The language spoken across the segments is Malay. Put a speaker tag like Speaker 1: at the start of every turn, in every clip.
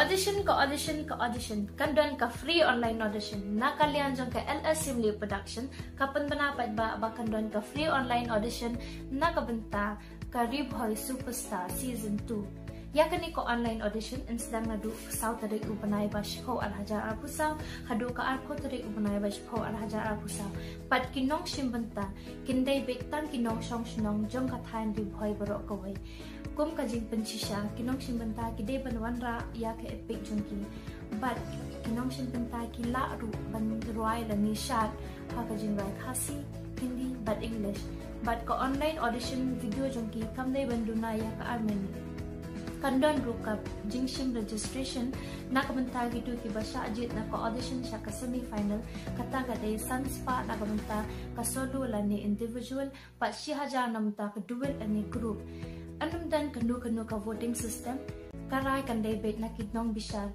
Speaker 1: audition kan don ka free online audition na kalian jong ka LS Simli production kapan benapat ba kan don ka free online audition na kabenta ka Ribhoy Superstar season 2 ya kani ko online audition in sedang nadu saw tadi upanai bash ko Al-Hajar Al-Pusaw hadu ka arko tadi upanai bash ko Al-Hajar Al-Pusaw pat kinong shimbanta kindai bektan kinong shnong jong ka thain Ribhoy borok kawai kum ka jing pensisha kinong shimbanta kide banwanra ya ka epic jongki but kinong shimbanta kila ru ban ruai la nishat ha ka jing rai khasi hindi but English but ko online audition video jongki kam dai banduna ya ka armen Kandon rukap jingshim registration na kabanta gitu ki basa ajit na ko audition siya ka semi-final kata kadai sunspa na kabanta ka solo lani individual pat si haja namta ka dual ani group anum dan kanu ka voting system karai kandai bet na kitnong bisal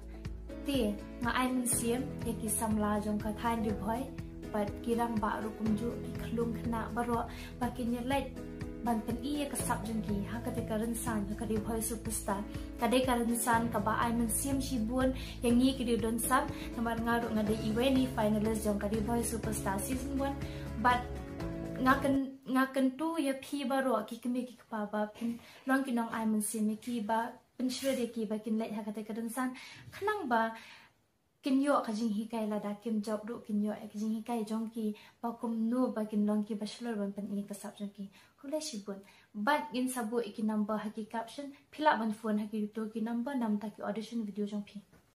Speaker 1: ti nga aimin siem ke ki samla jong ka thain Ribhoy pat kirang ba rukumju ki khlung khna baro bakin nyelait ban pen iya kasap jengki ha ketika rensan ka Ribhoy Superstar kadai ka rensan ka ba ai men sim shibun yang ngi ki don sap namar ngaru ngade iweni finalist jong ka Ribhoy Superstar season 1 but ngaken tu ya phi baro ki kemi ki pa ba pin long ki nong ai men sim ki ba pen shre ki ba kin let ha ketika rensan khnang ba kin yo ka jing hi kai la da kim job ru kin yo ek jing hi kai jong ki ba kum nu ba kin long ki bachelor ban pen ini kasap jong ki hule shibun but in sabu iki number haki caption phila ban phone haki to ki number nam ta ki audition video jong phi